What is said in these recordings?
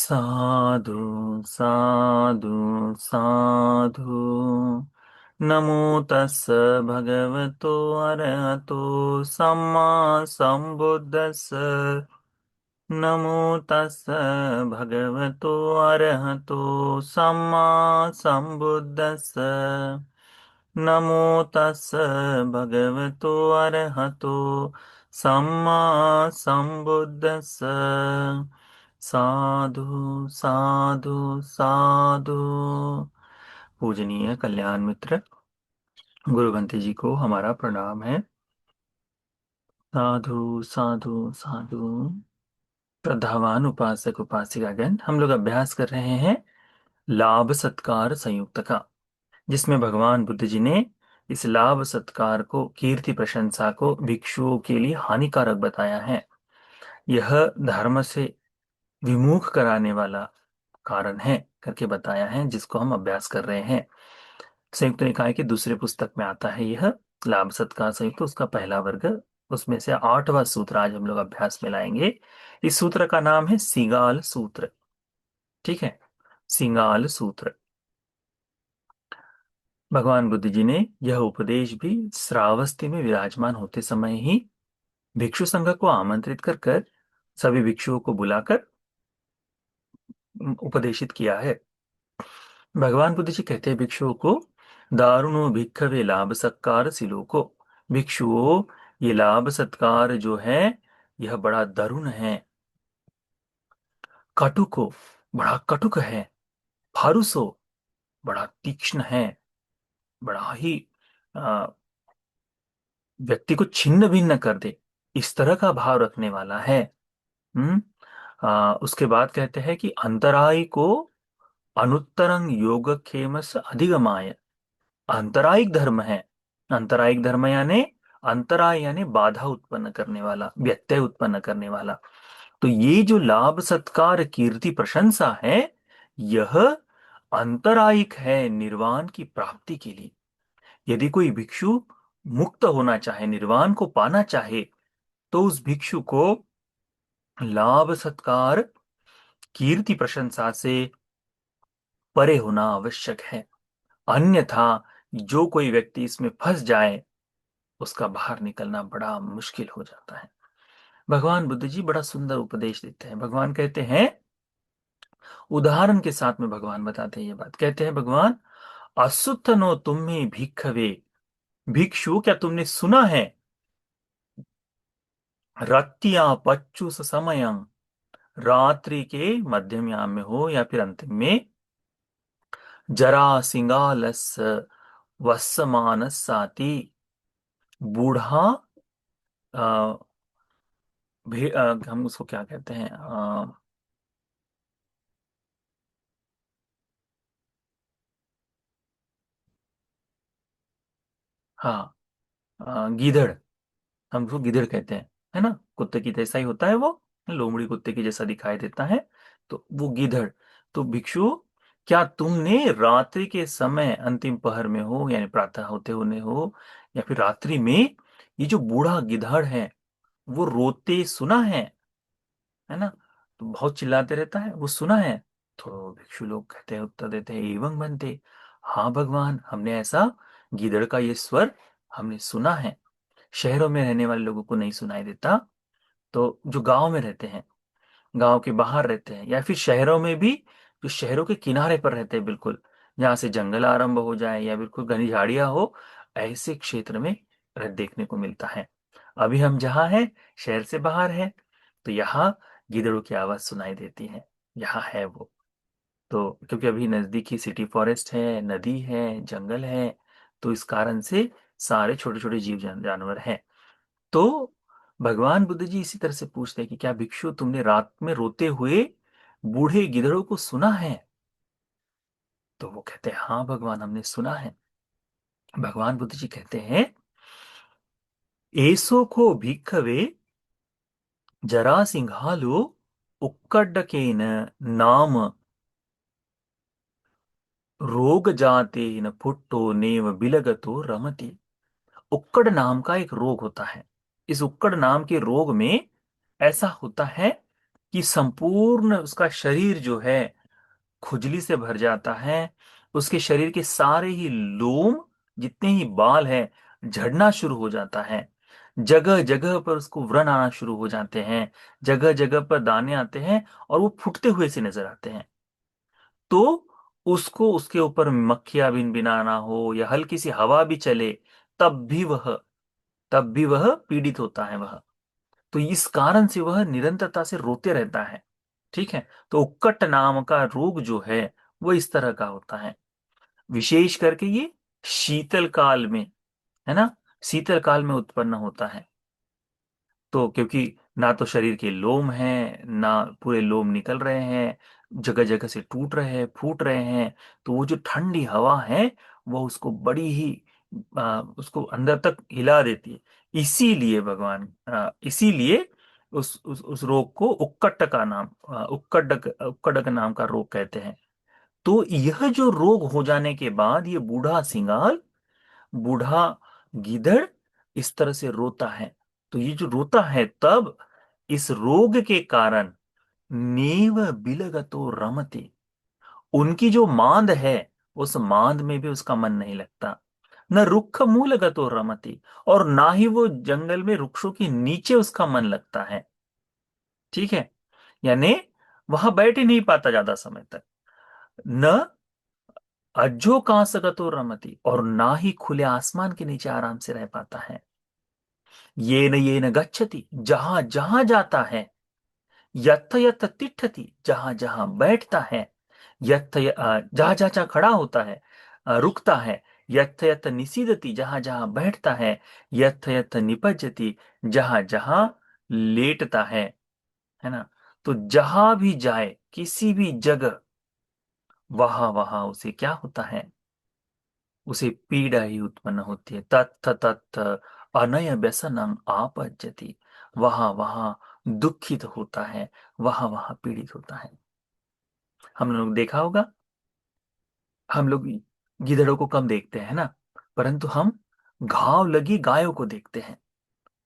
साधु साधु साधु। नमो तस् भगवतो अरहतो सम्मा सम्बुद्धस्स। नमो तस् भगवतो अरहतो सम्मा सम्बुद्धस्स। नमो तस् भगवतो अरहतो सम्मा सम्बुद्धस्स। साधु साधु साधु। पूजनीय कल्याण मित्र गुरुवंती जी को हमारा प्रणाम है। साधु साधु साधु। श्रद्धावान उपासक उपासिकागण, हम लोग अभ्यास कर रहे हैं लाभ सत्कार संयुक्त का, जिसमें भगवान बुद्ध जी ने इस लाभ सत्कार को, कीर्ति प्रशंसा को भिक्षुओं के लिए हानिकारक बताया है। यह धर्म से विमुख कराने वाला कारण है करके बताया है, जिसको हम अभ्यास कर रहे हैं। संयुक्त निकाय की दूसरे पुस्तक में आता है यह लाभ सत्कार संयुक्त, उसका पहला वर्ग, उसमें से 8वां सूत्र आज हम लोग अभ्यास में लाएंगे। इस सूत्र का नाम है सिंगाल सूत्र। ठीक है, सिंगाल सूत्र। भगवान बुद्ध जी ने यह उपदेश भी श्रावस्ती में विराजमान होते समय ही भिक्षु संघ को आमंत्रित कर कर सभी भिक्षुओं को बुलाकर उपदेशित किया है। भगवान बुद्ध जी कहते हैं भिक्षुओं को, दारुणो भिक्खवे लाभ सत्कार सिलो को। भिक्षुओं, ये लाभ सत्कार जो है यह बड़ा दारुण है, कटुको, बड़ा कटुक है, फारुसो, बड़ा तीक्ष्ण है, बड़ा ही आ, व्यक्ति को छिन्न भिन्न कर दे, इस तरह का भाव रखने वाला है। हम्म। उसके बाद कहते हैं कि अंतराय को अनुत्तरंग योगक्षेमस अधिगमाय। अंतरायिक धर्म है। अंतरायिक धर्म यानी अंतराय यानी बाधा उत्पन्न करने वाला, व्यत्यय उत्पन्न करने वाला। तो ये जो लाभ सत्कार कीर्ति प्रशंसा है, यह अंतरायिक है निर्वाण की प्राप्ति के लिए। यदि कोई भिक्षु मुक्त होना चाहे, निर्वाण को पाना चाहे, तो उस भिक्षु को लाभ सत्कार कीर्ति प्रशंसा से परे होना आवश्यक है। अन्यथा जो कोई व्यक्ति इसमें फंस जाए, उसका बाहर निकलना बड़ा मुश्किल हो जाता है। भगवान बुद्ध जी बड़ा सुंदर उपदेश देते हैं। भगवान कहते हैं, उदाहरण के साथ में भगवान बताते हैं ये बात। कहते हैं भगवान, असुत्थनो तुम्हें भिक्खवे। भिक्षु, क्या तुमने सुना है, रत्या पच्चुस समयं, रात्रि के मध्यम याम में हो या फिर अंतिम में, जरा सिंगालस वस्समानस साति। बूढ़ा हम उसको क्या कहते हैं, हाँ, गीदड़। हम उसको गिदड़ कहते हैं, है ना, कुत्ते की जैसा ही होता है वो, लोमड़ी कुत्ते की जैसा दिखाई देता है, तो वो गिदड़। तो भिक्षु, क्या तुमने रात्रि के समय, अंतिम पहर में हो यानी प्रातः होते होने हो, या फिर रात्रि में, ये जो बूढ़ा गिधड़ है वो रोते सुना है ना, तो बहुत चिल्लाते रहता है, वो सुना है? तो भिक्षु लोग कहते हैं, उत्तर देते हैं, एवं बनते, हाँ भगवान, हमने ऐसा गीदड़ का ये स्वर हमने सुना है। शहरों में रहने वाले लोगों को नहीं सुनाई देता, तो जो गांव में रहते हैं, गांव के बाहर रहते हैं, या फिर शहरों में भी, जो शहरों के किनारे पर रहते हैं, बिल्कुल जहाँ से जंगल आरंभ हो जाए या बिल्कुल घनी झाड़ियां हो, ऐसे क्षेत्र में देखने को मिलता है। अभी हम जहाँ हैं, शहर से बाहर हैं, तो यहाँ गिद्धड़ों की आवाज सुनाई देती है, यहाँ है वो। तो क्योंकि अभी नजदीक ही सिटी फॉरेस्ट है, नदी है, जंगल है, तो इस कारण से सारे छोटे छोटे जीव जानवर हैं। तो भगवान बुद्ध जी इसी तरह से पूछते हैं कि क्या भिक्षु तुमने रात में रोते हुए बूढ़े गिधड़ों को सुना है? तो वो कहते हैं, हाँ भगवान, हमने सुना है। भगवान बुद्ध जी कहते हैं, ऐसो को भिक्खवे जरा सिंहालो उक्कडकेन नाम रोग जाते न फुट्टो नेव बिलगतो रमति। उक्कड़ नाम का एक रोग होता है। इस उक्कड़ नाम के रोग में ऐसा होता है कि संपूर्ण उसका शरीर जो है खुजली से भर जाता है। उसके शरीर के सारे ही लोम, जितने ही बाल हैं, झड़ना शुरू हो जाता है। जगह जगह पर उसको व्रण आना शुरू हो जाते हैं। जगह जगह पर दाने आते हैं और वो फूटते हुए से नजर आते हैं। तो उसको उसके ऊपर मक्खियां बिन बिनाना हो या हल्की सी हवा भी चले, तब भी वह तब भी वह पीड़ित होता है वह। तो इस कारण से वह निरंतरता से रोते रहता है। ठीक है। तो उक्कट नाम का रोग जो है वो इस तरह का होता है। विशेष करके ये शीतल काल में, है ना, शीतल काल में उत्पन्न होता है। तो क्योंकि ना तो शरीर के लोम हैं, ना पूरे लोम निकल रहे हैं, जगह जगह से टूट रहे हैं, फूट रहे हैं, तो वो जो ठंडी हवा है वो उसको बड़ी ही उसको अंदर तक हिला देती है। इसीलिए उस रोग को उक्कट का नाम, उक्कडक नाम का रोग कहते हैं। तो यह जो रोग हो जाने के बाद ये बूढ़ा सिंगाल, बूढ़ा गीदड़ इस तरह से रोता है। तो ये जो रोता है तब इस रोग के कारण नीव बिलगतो रमते, उनकी जो मांद है उस मांद में भी उसका मन नहीं लगता। न रुक्ख मूलगतो रमते, और ना ही वो जंगल में वृक्षों के नीचे उसका मन लगता है। ठीक है। यानी वहां बैठ ही नहीं पाता ज्यादा समय तक। न अज्जो कांसगतो रमति, और ना ही खुले आसमान के नीचे आराम से रह पाता है। ये न गच्छति, जहां जहां जाता है। यत्थ यत्थ तिष्ठति, जहां जहां बैठता है। जहां जहां जहां खड़ा होता है, रुकता है। यत्थ यत्थ निसीदति, जहां जहां बैठता है। यत्थ यत्थ निपज्जति, जहां जहां लेटता है ना। तो जहां भी जाए, किसी भी जगह, वहां वहां उसे क्या होता है, उसे पीड़ा ही उत्पन्न होती है। तत्थ तत्थ अनय व्यसनम आपज्जति, वहां वहां दुखित होता है, वहां वहां पीड़ित होता है। हम लोग देखा होगा, हम लोग गिदड़ों को कम देखते हैं ना, परंतु हम घाव लगी गायों को देखते हैं,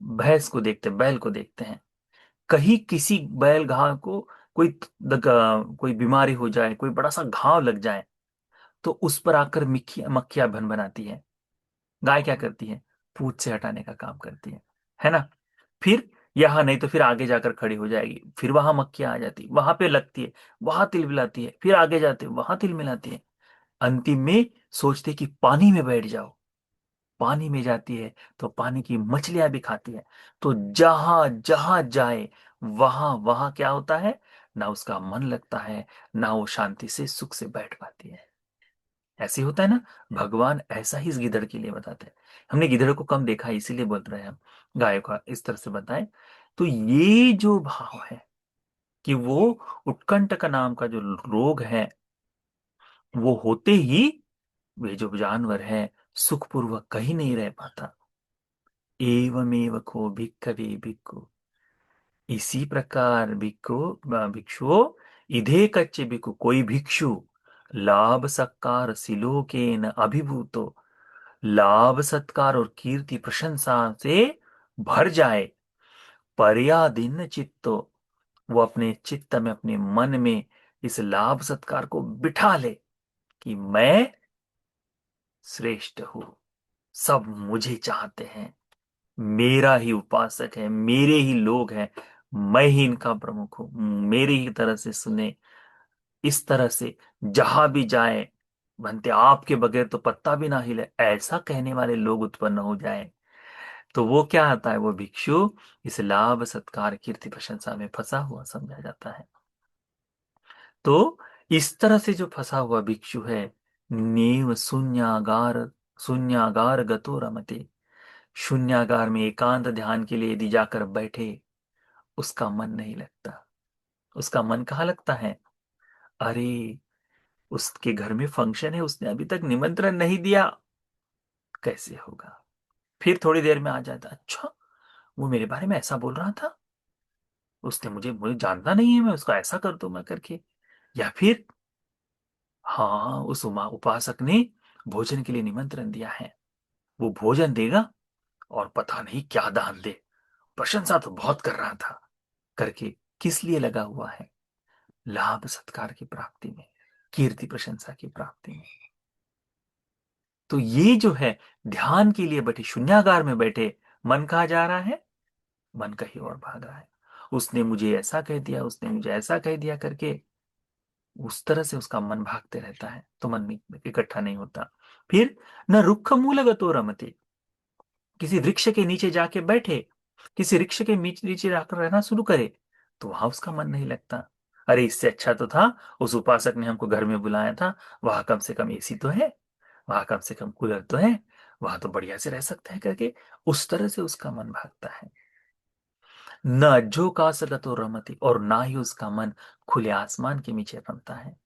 भैंस को देखते हैं, बैल को देखते हैं। कहीं किसी बैल घाव को कोई बीमारी हो जाए, कोई बड़ा सा घाव लग जाए, तो उस पर आकर मक्खियां मक्खियां भन बनाती है। गाय क्या करती है, पूंछ से हटाने का काम करती है ना। फिर यहां नहीं तो फिर आगे जाकर खड़ी हो जाएगी, फिर वहां मक्खियां आ जाती, वहां पे लगती है, वहां तिल मिलाती है, फिर आगे जाते वहां तिल मिलाती है। अंतिम में सोचते कि पानी में बैठ जाओ। पानी में जाती है तो पानी की मछलियां भी खाती है। तो जहां जहां जाए, वहां वहां क्या होता है, ना उसका मन लगता है, ना वो शांति से सुख से बैठ पाती है। ऐसे होता है ना। भगवान ऐसा ही इस गिदड़ के लिए बताते हैं। हमने गिदड़ को कम देखा है, इसीलिए बोल रहे हैं हम, गायों का इस तरह से बताएं। तो ये जो भाव है कि वो उत्कंठ का नाम का जो रोग है, वो होते ही वे जो जानवर है सुखपूर्वक कहीं नहीं रह पाता। एवमेव को भिक्खवे भिक्खु, इसी प्रकार भिक्षुओं, इधे कच्चे भिक्खु, कोई भिक्षु लाभ सत्कार सिलोकेन अभिभूतो, लाभ सत्कार और कीर्ति प्रशंसा से भर जाए। पर्यादीन चित्तो, वो अपने चित्त में, अपने मन में इस लाभ सत्कार को बिठा ले कि मैं श्रेष्ठ हूं, सब मुझे चाहते हैं, मेरा ही उपासक है, मेरे ही लोग हैं, मैं ही इनका प्रमुख हूं, मेरी ही तरह से सुने। इस तरह से जहां भी जाए, बनते आपके बगैर तो पत्ता भी ना हिले, ऐसा कहने वाले लोग उत्पन्न हो जाए, तो वो क्या आता है, वो भिक्षु इस लाभ सत्कार कीर्ति प्रशंसा में फंसा हुआ समझा जाता है। तो इस तरह से जो फंसा हुआ भिक्षु है, नीव शून्यागार गतो रमते, शून्यागार में एकांत ध्यान के लिए यदि जाकर बैठे, उसका मन नहीं लगता। उसका मन कहाँ लगता है, अरे उसके घर में फंक्शन है, उसने अभी तक निमंत्रण नहीं दिया, कैसे होगा। फिर थोड़ी देर में आ जाता, अच्छा वो मेरे बारे में ऐसा बोल रहा था, उसने मुझे मुझे जानता नहीं है, मैं उसको ऐसा कर दूंगा करके। या फिर हाँ, उस उपासक ने भोजन के लिए निमंत्रण दिया है, वो भोजन देगा और पता नहीं क्या दान दे, प्रशंसा तो बहुत कर रहा था करके। किस लिए लगा हुआ है? लाभ सत्कार की प्राप्ति में, कीर्ति प्रशंसा की प्राप्ति में। तो ये जो है, ध्यान के लिए बैठे, शून्यागार में बैठे, मन कहाँ जा रहा है? मन कहीं और भाग रहा है। उसने मुझे ऐसा कह दिया, उसने मुझे ऐसा कह दिया करके उस तरह से उसका मन भागते रहता है, तो मन में इकट्ठा नहीं होता। फिर न रुक्ख मूलगतो रमते, किसी वृक्ष के नीचे जाके बैठे, किसी वृक्ष के नीचे जाकर रहना शुरू करे, तो वहां उसका मन नहीं लगता। अरे इससे अच्छा तो था उस उपासक ने हमको घर में बुलाया था, वहां कम से कम एसी तो है, वहां कम से कम कूलर तो है, वहां तो बढ़िया से रह सकते हैं करके उस तरह से उसका मन भागता है। न जो का सगतो रमती, और ना ही उसका मन खुले आसमान के नीचे रमता है।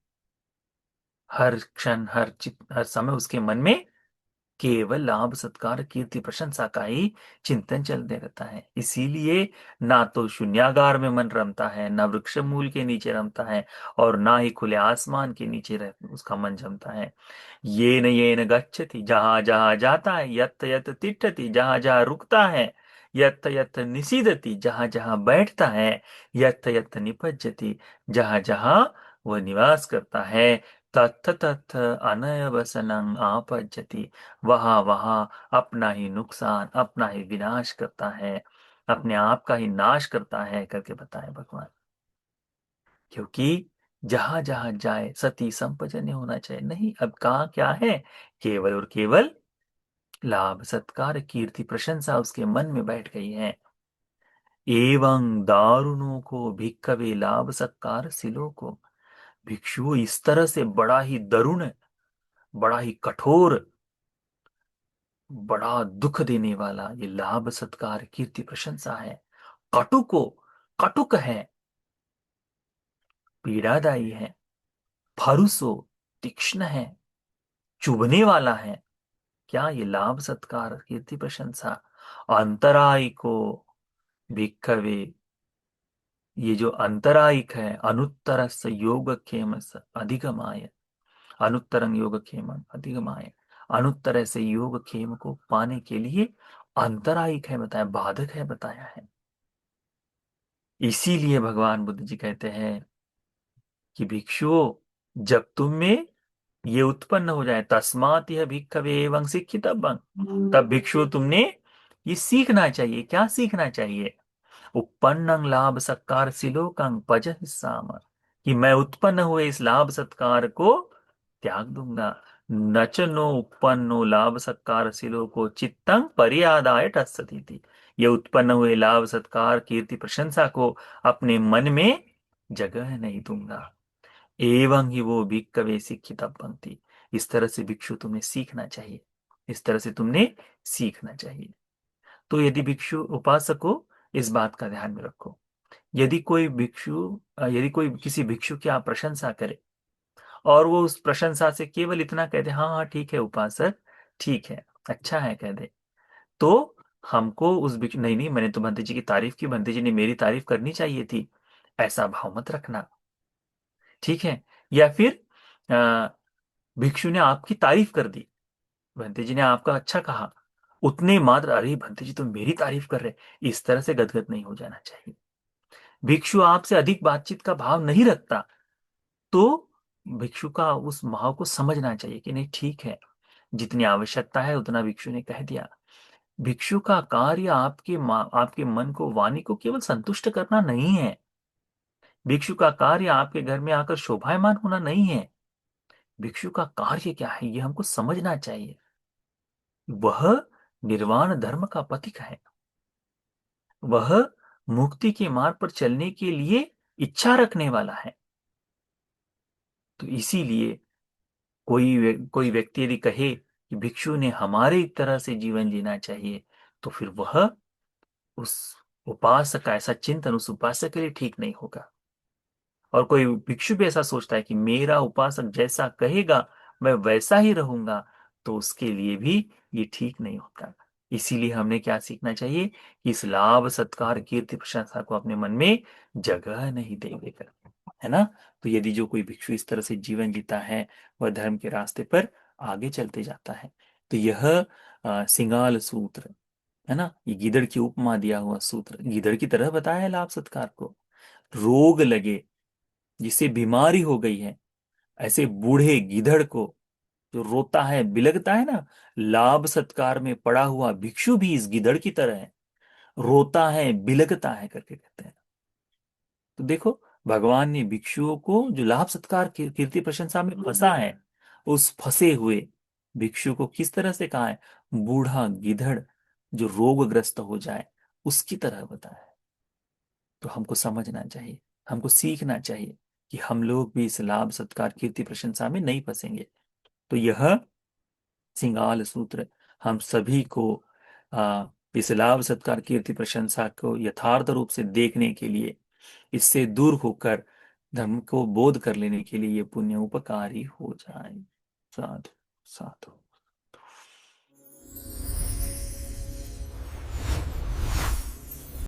हर क्षण, हर समय उसके मन में केवल लाभ सत्कार कीर्ति प्रशंसा का ही चिंतन चलते रहता है। इसीलिए ना तो शून्यागार में मन रमता है, ना वृक्ष मूल के नीचे रमता है, और ना ही खुले आसमान के नीचे उसका मन जमता है। ये न गच्छति, जहां जहां जाता है, यत यत तिष्ठति, जहां जहां रुकता है, यत यत निसीदति, जहां जहां बैठता है, यत यत निपज्जति, जहां जहां वह निवास करता है, तत्थ तत्थ अनयवसनं आपज्जति, वहां वहां अपना ही नुकसान, अपना ही विनाश करता है, अपने आप का ही नाश करता है करके बताए भगवान। क्योंकि जहां जहां जाए सती संपजन्य होना चाहिए। नहीं, अब कहाँ क्या है? केवल और केवल लाभ सत्कार कीर्ति प्रशंसा उसके मन में बैठ गई है। एवं दारुणों को भिक्खवे लाभ सत्कार सिलो को, भिक्षु इस तरह से बड़ा ही दरुण, बड़ा ही कठोर, बड़ा दुख देने वाला ये लाभ सत्कार कीर्ति प्रशंसा है। कटुको, कटुक है, पीड़ादायी है। फरुसो, तीक्ष्ण है, चुभने वाला है। क्या ये लाभ सत्कार कीर्ति प्रशंसा? अंतराय को भिक्खवे, ये जो अंतरायिक है, अनुत्तरस्य योगक्षेम अधिगमाय, अनुत्तरं योगक्षेम अधिगमाय, अनुत्तर से योगक्षेम को पाने के लिए अंतरायिक है बताया, बाधक है बताया है। इसीलिए भगवान बुद्ध जी कहते हैं कि भिक्षुओं, जब तुम में ये उत्पन्न हो जाए, तस्मात् यह भिक्खवे एवं शिक्षितव्यं, तब भिक्षु तुमने ये सीखना चाहिए। क्या सीखना चाहिए? उपन्नं लाभ सत्कार सिलोकं पज साम, कि मैं उत्पन्न हुए इस लाभ सत्कार को त्याग दूंगा। नच नो उपन्नो लाभ सत्कार सिलो को चित्तं परियादाय टස්සति थी, ये उत्पन्न हुए लाभ सत्कार कीर्ति प्रशंसा को अपने मन में जगह नहीं दूंगा। एवं ही वो भिक्खवे शिक्षित पंक्ति, इस तरह से भिक्षु तुम्हें सीखना चाहिए, इस तरह से तुमने सीखना चाहिए। तो यदि भिक्षु उपासक हो, इस बात का ध्यान में रखो। यदि कोई किसी भिक्षु की आप प्रशंसा करे, और वो उस प्रशंसा से केवल इतना कह दे, हाँ हाँ ठीक है उपासक, ठीक है, अच्छा है कह दे, तो हमको उस भिक्षु, नहीं नहीं मैंने तो भंते जी की तारीफ की, भंते जी ने मेरी तारीफ करनी चाहिए थी, ऐसा भाव मत रखना। ठीक है? या फिर अ, भिक्षु ने आपकी तारीफ कर दी, भंते जी ने आपका अच्छा कहा, उतने मात्र अरे भंते जी तो मेरी तारीफ कर रहे, इस तरह से गदगद नहीं हो जाना चाहिए। भिक्षु आपसे अधिक बातचीत का भाव नहीं रखता, तो भिक्षु का उस भाव को समझना चाहिए कि नहीं ठीक है, जितनी आवश्यकता है उतना भिक्षु ने कह दिया। भिक्षु का कार्य आपके मन को, वाणी को केवल संतुष्ट करना नहीं है। भिक्षु का कार्य आपके घर में आकर शोभायमान होना नहीं है। भिक्षु का कार्य क्या है, ये हमको समझना चाहिए। वह निर्वाण धर्म का पथिक है, वह मुक्ति के मार्ग पर चलने के लिए इच्छा रखने वाला है। तो इसीलिए कोई व्यक्ति यदि कहे कि भिक्षु ने हमारे तरह से जीवन जीना चाहिए, तो फिर वह उस उपासक का ऐसा चिंतन उस उपासक के लिए ठीक नहीं होगा। और कोई भिक्षु भी ऐसा सोचता है कि मेरा उपासक जैसा कहेगा मैं वैसा ही रहूंगा, तो उसके लिए भी ये ठीक नहीं होता। इसीलिए हमने क्या सीखना चाहिए कि इस लाभ सत्कार कीर्ति प्रशंसा को अपने मन में जगह नहीं देंगे, है ना? तो यदि जो कोई भिक्षु इस तरह से जीवन जीता है, वह धर्म के रास्ते पर आगे चलते जाता है। तो यह सिंगाल सूत्र, है ना, ये गीदड़ की उपमा दिया हुआ सूत्र, गीदड़ की तरह बताया है लाभ सत्कार को। रोग लगे, जिसे बीमारी हो गई है, ऐसे बूढ़े गीधड़ को, जो रोता है बिलखता है ना, लाभ सत्कार में पड़ा हुआ भिक्षु भी इस गीदड़ की तरह है, रोता है बिलखता है करके कहते हैं। तो देखो, भगवान ने भिक्षुओं को जो लाभ सत्कार कीर्ति प्रशंसा में फंसा है, उस फंसे हुए भिक्षु को किस तरह से कहा है, बूढ़ा गीधड़ जो रोगग्रस्त हो जाए उसकी तरह बताया है। तो हमको समझना चाहिए, हमको सीखना चाहिए कि हम लोग भी इस लाभ सत्कार कीर्ति प्रशंसा में नहीं फंसेंगे। तो यह सिंगाल सूत्र हम सभी को इस लाभ सत्कार कीर्ति प्रशंसा को यथार्थ रूप से देखने के लिए, इससे दूर होकर धर्म को बोध कर लेने के लिए ये पुण्य उपकारी हो जाए। साधु साधु।